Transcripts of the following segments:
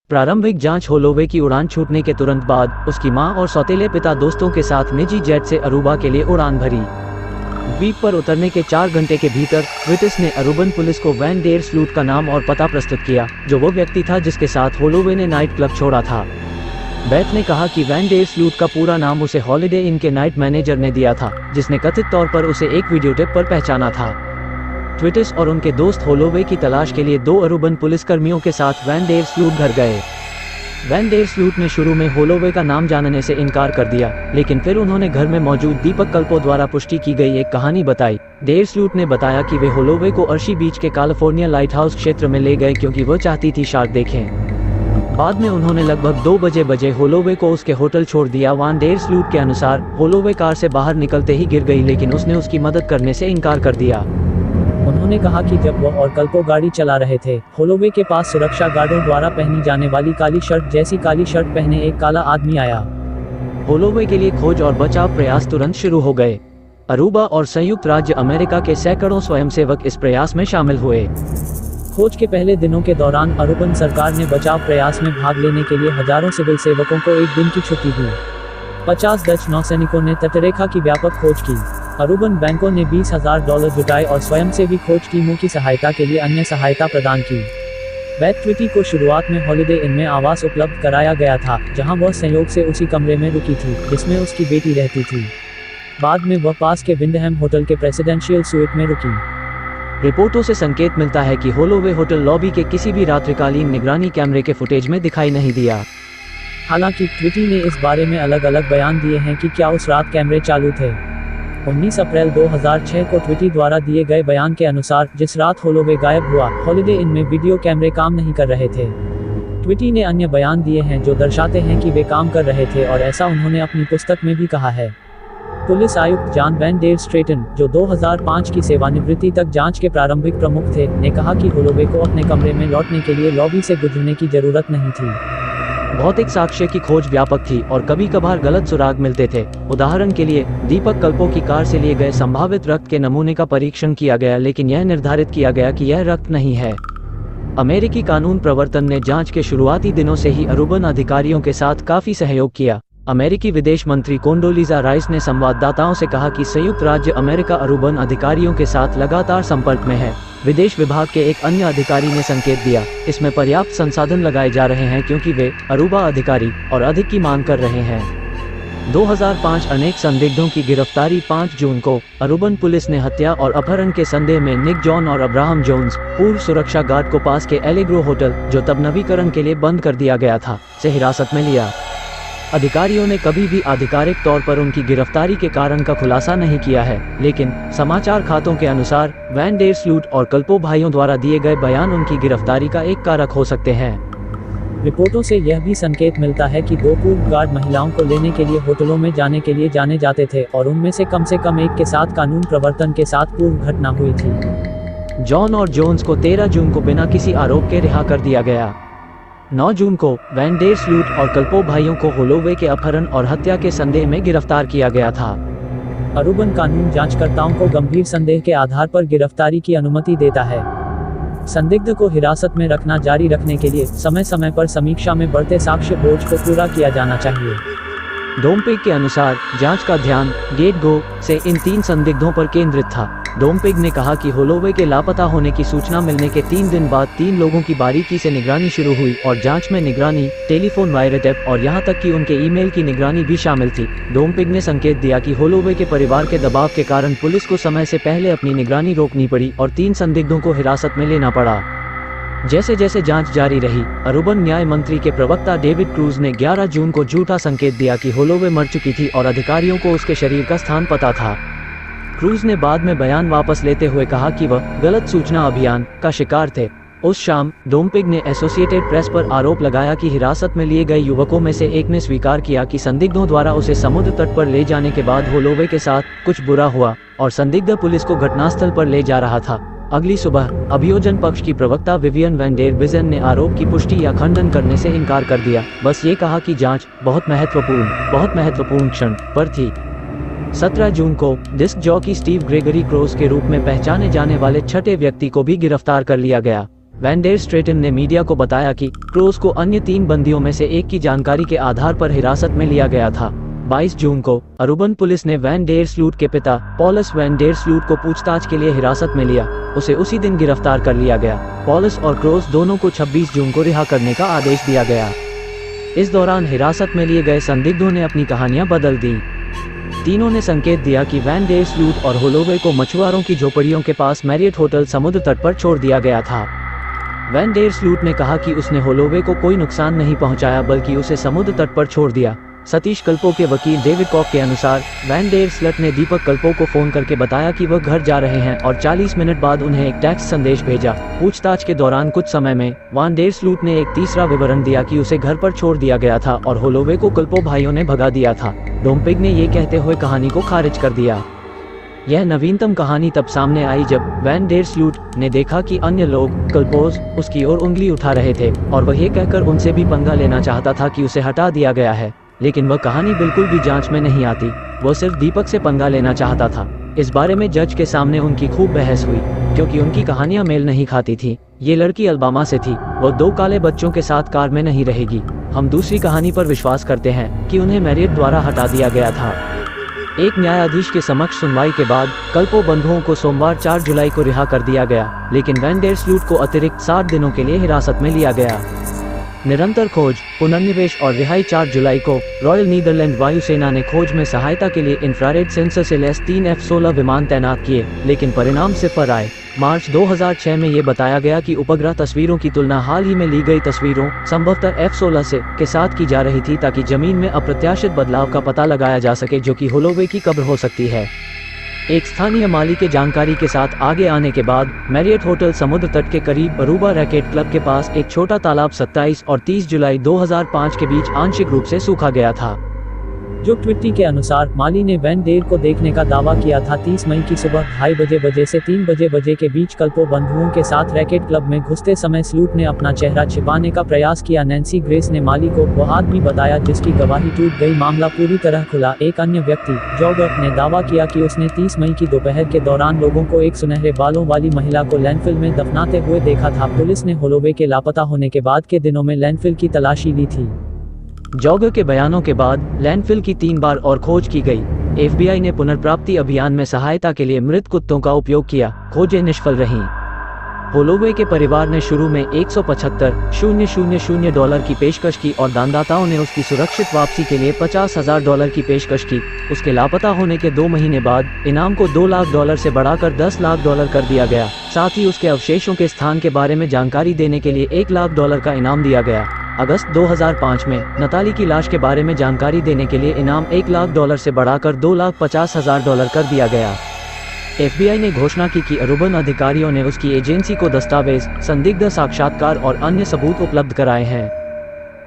प्रारंभिक जांच होलोवे की उड़ान छूटने के तुरंत बाद उसकी मां और सौतेले पिता दोस्तों के साथ निजी जेट से अरूबा के लिए उड़ान भरी। द्वीप पर उतरने के 4 घंटे के भीतर ट्विटिस ने अरूबन पुलिस को वैन डेर स्लूट का नाम और पता प्रस्तुत किया, जो वो व्यक्ति था जिसके साथ होलोवे ने नाइट क्लब छोड़ा था। बेथ ने कहा कि वैन डेर स्लूट का पूरा नाम उसे हॉलिडे इन के नाइट मैनेजर ने दिया था, जिसने कथित तौर पर उसे एक वीडियो टेप पर पहचाना था। ट्विटिस और उनके दोस्त होलोवे की तलाश के लिए 2 अरूबन पुलिसकर्मियों के साथ वैन डेर स्लूट घर गए। वैन डेर स्लूट ने शुरू में होलोवे का नाम जानने से इनकार कर दिया, लेकिन फिर उन्होंने घर में मौजूद दीपक कल्पो द्वारा पुष्टि की गई एक कहानी बताई। डेर स्लूट ने बताया कि वे होलोवे को अर्शी बीच के कैलिफोर्निया लाइट हाउस क्षेत्र में ले गए क्योंकि वो चाहती थी शार्क देखें। बाद में उन्होंने लगभग 2 बजे होलोवे को उसके होटल छोड़ दिया। वैन डेर स्लूट के अनुसार होलोवे कार से बाहर निकलते ही गिर गई, लेकिन उसने उसकी मदद करने से इनकार कर दिया। उन्होंने कहा कि जब वह और कल्पो गाड़ी चला रहे थे, होलोवे के पास सुरक्षा गार्डों द्वारा पहनी जाने वाली काली शर्ट जैसी काली शर्ट पहने एक काला आदमी आया। होलोवे के लिए खोज और बचाव प्रयास तुरंत शुरू हो गए। अरूबा और संयुक्त राज्य अमेरिका के सैकड़ों स्वयंसेवक इस प्रयास में शामिल हुए। खोज के पहले दिनों के दौरान अरूबन सरकार ने बचाव प्रयास में भाग लेने के लिए हजारों सिविल सेवकों को 1 दिन की छुट्टी दी। 50 डच नौसैनिकों ने तटरेखा की व्यापक खोज की। अरूबन बैंकों ने $20,000 जुटाए और स्वयंसेवी खोज टीमों की सहायता के लिए अन्य सहायता प्रदान की। बेथ ट्विटी को शुरुआत में हॉलिडे इन में आवास उपलब्ध कराया गया था, जहां वह संयोग से उसी कमरे में रुकी थी जिसमें उसकी बेटी रहती थी। बाद में वह पास के विंडहैम होटल के प्रेसिडेंशियल स्वीट में रुकी। रिपोर्टों से संकेत मिलता है कि होलोवे होटल लॉबी के किसी भी रात्रिकालीन निगरानी कैमरे के फुटेज में दिखाई नहीं दिया। हालांकि ट्विटी ने इस बारे में अलग अलग बयान दिए हैं कि क्या उस रात कैमरे चालू थे। 19 अप्रैल 2006 को ट्विटी द्वारा दिए गए बयान के अनुसार, जिस रात होलोवे गायब हुआ, हॉलिडे इन में वीडियो कैमरे काम नहीं कर रहे थे। ट्विटी ने अन्य बयान दिए हैं जो दर्शाते हैं कि वे काम कर रहे थे, और ऐसा उन्होंने अपनी पुस्तक में भी कहा है। पुलिस आयुक्त जॉन वैन डेर स्ट्रेटन, जो 2005 की सेवानिवृत्ति तक जांच के प्रारंभिक प्रमुख थे, ने कहा कि होलोवे को अपने कमरे में लौटने के लिए लॉबी से गुजरने की जरूरत नहीं थी। भौतिक साक्ष्य की खोज व्यापक थी और कभी कभार गलत सुराग मिलते थे। उदाहरण के लिए, दीपक कल्पो की कार से लिए गए संभावित रक्त के नमूने का परीक्षण किया गया, लेकिन यह निर्धारित किया गया कि यह रक्त नहीं है। अमेरिकी कानून प्रवर्तन ने जांच के शुरुआती दिनों से ही अरूबन अधिकारियों के साथ काफी सहयोग किया। अमेरिकी विदेश मंत्री कोंडोलीजा राइस ने संवाददाताओं से कहा कि संयुक्त राज्य अमेरिका अरूबन अधिकारियों के साथ लगातार संपर्क में है। विदेश विभाग के एक अन्य अधिकारी ने संकेत दिया, इसमें पर्याप्त संसाधन लगाए जा रहे हैं क्योंकि वे अरूबा अधिकारी और अधिक की मांग कर रहे हैं। 2005 अनेक संदिग्धों की गिरफ्तारी 5 जून को अरूबन पुलिस ने हत्या और अपहरण के संदेह में निक जॉन और अब्राहम जोन्स, पूर्व सुरक्षा गार्ड को पास के एलेग्रो होटल, जो तब नवीकरण के लिए बंद कर दिया गया था, से हिरासत में लिया। अधिकारियों ने कभी भी आधिकारिक तौर पर उनकी गिरफ्तारी के कारण का खुलासा नहीं किया है, लेकिन समाचार खातों के अनुसार वैन डेर स्लूट और कल्पो भाइयों द्वारा दिए गए बयान उनकी गिरफ्तारी का एक कारक हो सकते हैं। रिपोर्टों से यह भी संकेत मिलता है कि 2 पूर्व गार्ड महिलाओं को लेने के लिए होटलों में जाने के लिए जाने जाते थे, और उनमें से कम एक के साथ कानून प्रवर्तन के साथ पूर्व घटना हुई थी। जॉन और जोन्स को 13 जून को बिना किसी आरोप के रिहा कर दिया गया। 9 जून को वैन डेर स्लूट और कल्पो भाइयों को होलोवे के अपहरण और हत्या के संदेह में गिरफ्तार किया गया था। अरूबन कानून जांचकर्ताओं को गंभीर संदेह के आधार पर गिरफ्तारी की अनुमति देता है। संदिग्ध को हिरासत में रखना जारी रखने के लिए समय समय पर समीक्षा में बढ़ते साक्ष्य बोझ को पूरा किया जाना चाहिए। डोमपिग के अनुसार जांच का ध्यान गेट गो से इन 3 संदिग्धों पर केंद्रित था। डोमपिग ने कहा कि होलोवे के लापता होने की सूचना मिलने के 3 दिन बाद 3 लोगों की बारीकी से निगरानी शुरू हुई, और जांच में निगरानी, टेलीफोन वायरटेप और यहां तक कि उनके ईमेल की निगरानी भी शामिल थी। डोमपिग ने संकेत दिया कि होलोवे के परिवार के दबाव के कारण पुलिस को समय से पहले अपनी निगरानी रोकनी पड़ी और 3 संदिग्धों को हिरासत में लेना पड़ा। जैसे जैसे जांच जारी रही, अरूबन न्याय मंत्री के प्रवक्ता डेविड क्रूज ने 11 जून को झूठा संकेत दिया कि होलोवे मर चुकी थी और अधिकारियों को उसके शरीर का स्थान पता था। क्रूज ने बाद में बयान वापस लेते हुए कहा कि वह गलत सूचना अभियान का शिकार थे। उस शाम डोमपिग ने एसोसिएटेड प्रेस पर आरोप लगाया कि हिरासत में लिए गए युवकों में से एक ने स्वीकार किया कि संदिग्धों द्वारा उसे समुद्र तट पर ले जाने के बाद होलोवे के साथ कुछ बुरा हुआ और संदिग्ध पुलिस को घटनास्थल पर ले जा रहा था। अगली सुबह अभियोजन पक्ष की प्रवक्ता विवियन वैन डेर बिजन ने आरोप की पुष्टि या खंडन करने से इनकार कर दिया, बस ये कहा कि जांच बहुत महत्वपूर्ण क्षण पर थी। 17 जून को disc jockey Steve Gregory Cross के रूप में पहचाने जाने वाले छठे व्यक्ति को भी गिरफ्तार कर लिया गया। वैन डेर स्ट्रेटन ने मीडिया को बताया कि क्रोस को अन्य 3 बंदियों में से एक की जानकारी के आधार पर हिरासत में लिया गया था। 22 जून को अरुबन पुलिस ने वैन डेर स्लूट के पिता पॉलस वैन डेर स्लूट को पूछताछ के लिए हिरासत में लिया। उसे उसी दिन गिरफ्तार कर लिया गया। पॉलस और क्रोस दोनों को 26 जून को रिहा करने का आदेश दिया गया। इस दौरान हिरासत में लिए गए संदिग्धों ने अपनी कहानियां बदल दी। तीनों ने संकेत दिया कि वैन डेर स्लूट और होलोवे को मछुआरों की झोपड़ियों के पास मैरियट होटल समुद्र तट पर छोड़ दिया गया था। वैन डेर स्लूट ने कहा कि उसने होलोवे को कोई नुकसान नहीं पहुंचाया, बल्कि उसे समुद्र तट पर छोड़ दिया। सतीश कल्पो के वकील डेविड कॉक के अनुसार वैन डेर स्लट ने दीपक कल्पो को फोन करके बताया कि वह घर जा रहे हैं और 40 मिनट बाद उन्हें एक टेक्स्ट संदेश भेजा। पूछताछ के दौरान कुछ समय में वैन डेर स्लूट ने एक तीसरा विवरण दिया कि उसे घर पर छोड़ दिया गया था और होलोवे को कल्पो भाइयों ने भगा दिया था। डोमपिग ने ये कहते हुए कहानी को खारिज कर दिया। यह नवीनतम कहानी तब सामने आई जब वैन डेर स्लूट ने देखा कि अन्य लोग कल्पोज उसकी ओर उंगली उठा रहे थे और वह ये कहकर उनसे भी पंगा लेना चाहता था कि उसे हटा दिया गया है, लेकिन वह कहानी बिल्कुल भी जांच में नहीं आती। वह सिर्फ दीपक से पंगा लेना चाहता था। इस बारे में जज के सामने उनकी खूब बहस हुई क्योंकि उनकी कहानियां मेल नहीं खाती थी। ये लड़की अल्बामा से थी, वह 2 काले बच्चों के साथ कार में नहीं रहेगी। हम दूसरी कहानी पर विश्वास करते हैं कि उन्हें मैरियट द्वारा हटा दिया गया था। एक न्यायाधीश के समक्ष सुनवाई के बाद कल्पो बंधुओं को सोमवार 4 जुलाई को रिहा कर दिया गया, लेकिन वैन डेर स्लूट को अतिरिक्त 60 दिनों के लिए हिरासत में लिया गया। निरंतर खोज, पुनर्निवेश और रिहाई 4 जुलाई को रॉयल नीदरलैंड वायुसेना ने खोज में सहायता के लिए इंफ्रारेड सेंसर से लैस 3 F-16 विमान तैनात किए, लेकिन परिणाम सिफर आए। मार्च 2006 में ये बताया गया कि उपग्रह तस्वीरों की तुलना हाल ही में ली गई तस्वीरों, संभवतः F-16 के साथ की जा रही थी ताकि जमीन में अप्रत्याशित बदलाव का पता लगाया जा सके जो कि होलोवे की कब्र हो सकती है। एक स्थानीय माली के जानकारी के साथ आगे आने के बाद मैरियट होटल समुद्र तट के करीब अरूबा रैकेट क्लब के पास एक छोटा तालाब 27 और 30 जुलाई 2005 के बीच आंशिक रूप से सूखा गया था। जो ट्विटी के अनुसार माली ने वैन डेर को देखने का दावा किया था। 30 मई की सुबह 2:30 बजे से 3 बजे के बीच कल्पो बंधुओं के साथ रैकेट क्लब में घुसते समय स्लूट ने अपना चेहरा छिपाने का प्रयास किया। नैन्सी ग्रेस ने माली को वो आदमी बताया जिसकी गवाही टूट गई। मामला पूरी तरह खुला। एक अन्य व्यक्ति जॉगर ने दावा किया कि उसने 30 मई की दोपहर के दौरान लोगों को एक सुनहरे बालों वाली महिला को लैंडफिल में दफनाते हुए देखा था। पुलिस ने होलोवे के लापता होने के बाद के दिनों में लैंडफिल की तलाशी ली थी। जॉगर के बयानों के बाद लैंडफिल की 3 बार और खोज की गई। FBI ने पुनर्प्राप्ति अभियान में सहायता के लिए मृत कुत्तों का उपयोग किया। खोजें निष्फल रहीं। होलोवे के परिवार ने शुरू में $175,000 की पेशकश की और दानदाताओं ने उसकी सुरक्षित वापसी के लिए $50,000 की पेशकश की। उसके लापता होने के 2 महीने बाद इनाम को $2 लाख से बढ़ाकर $10 लाख कर दिया गया। साथ ही उसके अवशेषों के स्थान के बारे में जानकारी देने के लिए $1 लाख का इनाम दिया गया। अगस्त 2005 में नताली की लाश के बारे में जानकारी देने के लिए इनाम $1 लाख से बढ़ाकर $2,50,000 कर दिया गया। FBI ने घोषणा की कि अरुबन अधिकारियों ने उसकी एजेंसी को दस्तावेज, संदिग्ध साक्षात्कार और अन्य सबूत उपलब्ध कराए हैं।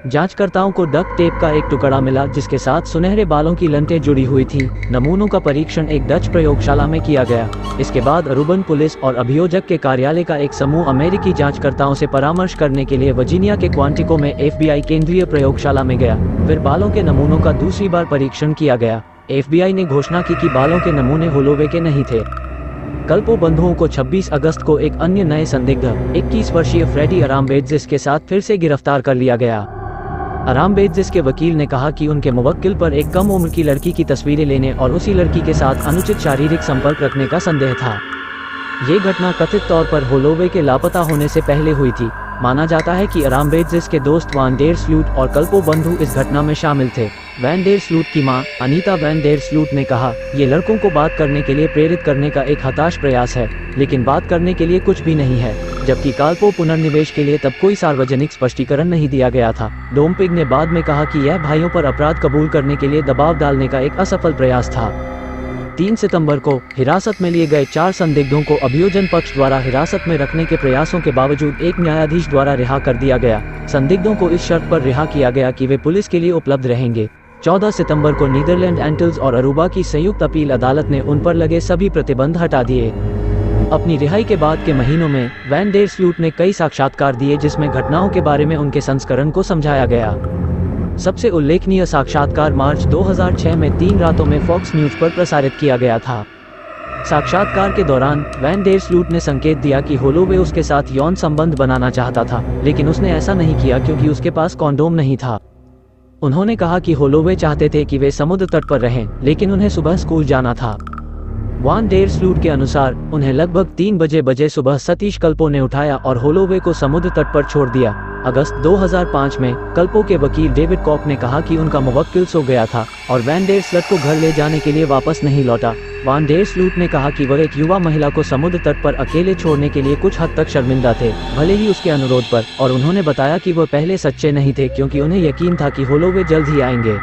जांचकर्ताओं को डक्ट टेप का एक टुकड़ा मिला जिसके साथ सुनहरे बालों की लंटें जुड़ी हुई थी। नमूनों का परीक्षण एक डच प्रयोगशाला में किया गया। इसके बाद अरुबन पुलिस और अभियोजक के कार्यालय का एक समूह अमेरिकी जांचकर्ताओं से परामर्श करने के लिए वर्जीनिया के क्वांटिको में FBI केंद्रीय प्रयोगशाला में गया। फिर बालों के नमूनों का दूसरी बार परीक्षण किया गया। FBI ने घोषणा की कि बालों के नमूने होलोवे के नहीं थे। कल्पो बंधुओं को 26 अगस्त को एक अन्य नए संदिग्ध 21 वर्षीय फ्रेडी अराम्बेजिस के साथ फिर से गिरफ्तार कर लिया गया। अराम्बेजिस के वकील ने कहा कि उनके मुवक्किल पर एक कम उम्र की लड़की की तस्वीरें लेने और उसी लड़की के साथ अनुचित शारीरिक संपर्क रखने का संदेह था। ये घटना कथित तौर पर होलोवे के लापता होने से पहले हुई थी। माना जाता है कि अराम्बेजिस के दोस्त वैन डेर स्लूट और कल्पो बंधु इस घटना में शामिल थे। वैन डेर स्लूट की मां अनीता वैन डेर स्लूट ने कहा, ये लड़कों को बात करने के लिए प्रेरित करने का एक हताश प्रयास है, लेकिन बात करने के लिए कुछ भी नहीं है। जबकि कल्पो पुनर्निवेश के लिए तब कोई सार्वजनिक स्पष्टीकरण नहीं दिया गया था। डोमपिग ने बाद में कहा कि यह भाइयों पर अपराध कबूल करने के लिए दबाव डालने का एक असफल प्रयास था। 3 सितंबर को हिरासत में लिए गए 4 संदिग्धों को अभियोजन पक्ष द्वारा हिरासत में रखने के प्रयासों के बावजूद एक न्यायाधीश द्वारा रिहा कर दिया गया। संदिग्धों को इस शर्त पर रिहा किया गया कि वे पुलिस के लिए उपलब्ध रहेंगे। 14 सितंबर को नीदरलैंड एंटिल्स और अरूबा की संयुक्त अपील अदालत ने उन पर लगे सभी प्रतिबंध हटा दिए। अपनी रिहाई के बाद के महीनों में वैन डेर स्लूट ने कई साक्षात्कार दिए जिसमें घटनाओं के बारे में उनके संस्करण को समझाया गया। सबसे उल्लेखनीय साक्षात्कार मार्च 2006 में 3 रातों में फॉक्स न्यूज पर प्रसारित किया गया था। साक्षात्कार के दौरान वैन डेर स्लूट ने संकेत दिया कि होलोवे उसके साथ यौन संबंध बनाना चाहता था, लेकिन उसने ऐसा नहीं किया क्योंकि उसके पास कॉन्डोम नहीं था। उन्होंने कहा कि होलोवे चाहते थे कि वे समुद्र तट पर रहें, लेकिन उन्हें सुबह स्कूल जाना था। वैन डेर स्लूट के अनुसार उन्हें लगभग 3 बजे सुबह सतीश कल्पो ने उठाया और होलोवे को समुद्र तट पर छोड़ दिया। अगस्त 2005 में कल्पो के वकील डेविड कॉक ने कहा कि उनका मुवक्किल सो गया था और वैन डेर स्लट को घर ले जाने के लिए वापस नहीं लौटा। वैन डेर स्लूट ने कहा कि वह एक युवा महिला को समुद्र तट पर अकेले छोड़ने के लिए कुछ हद तक शर्मिंदा थे, भले ही उसके अनुरोध पर, और उन्होंने बताया कि वह पहले सच्चे नहीं थे क्योंकि उन्हें यकीन था कि होलोवे जल्द ही आएंगे।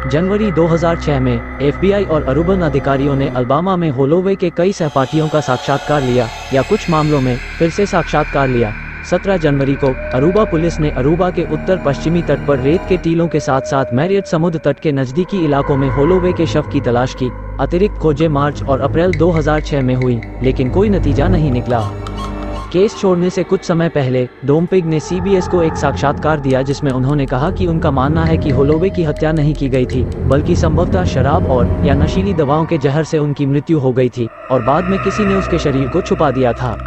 जनवरी 2006 में FBI और अरुबन अधिकारियों ने अल्बामा में होलोवे के कई सहपाठियों का साक्षात्कार लिया या कुछ मामलों में फिर से साक्षात्कार लिया। 17 जनवरी को अरूबा पुलिस ने अरूबा के उत्तर पश्चिमी तट पर रेत के टीलों के साथ साथ मैरियट समुद्र तट के नजदीकी इलाकों में होलोवे के शव की तलाश की। अतिरिक्त खोजें मार्च और अप्रैल 2006 में हुई, लेकिन कोई नतीजा नहीं निकला। केस छोड़ने से कुछ समय पहले डोमपिग ने CBS को एक साक्षात्कार दिया जिसमें उन्होंने कहा कि उनका मानना है कि होलोवे की हत्या नहीं की गई थी, बल्कि संभवतः शराब और या नशीली दवाओं के जहर से उनकी मृत्यु हो गई थी और बाद में किसी ने उसके शरीर को छुपा दिया था।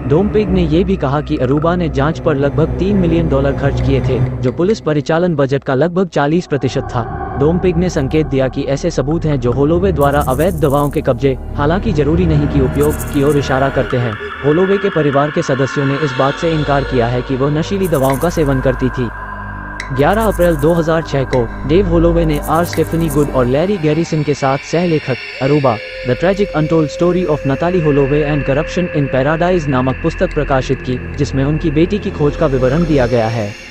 डोमपिग ने यह भी कहा कि अरूबा ने जांच पर लगभग $3 मिलियन खर्च किए थे, जो पुलिस परिचालन बजट का लगभग 40% था। डोमपिग ने संकेत दिया कि ऐसे सबूत हैं जो होलोवे द्वारा अवैध दवाओं के कब्जे, हालांकि जरूरी नहीं कि उपयोग, की ओर इशारा करते हैं। होलोवे के परिवार के सदस्यों ने इस बात से इनकार किया है कि वह नशीली दवाओं का सेवन करती थी। 11 अप्रैल 2006 को डेव होलोवे ने आर स्टेफनी गुड और लैरी गैरिसन के साथ सह-लेखक Aruba the tragic untold story of Natalee Holloway and corruption in paradise नामक पुस्तक प्रकाशित की, जिसमें उनकी बेटी की खोज का विवरण दिया गया है।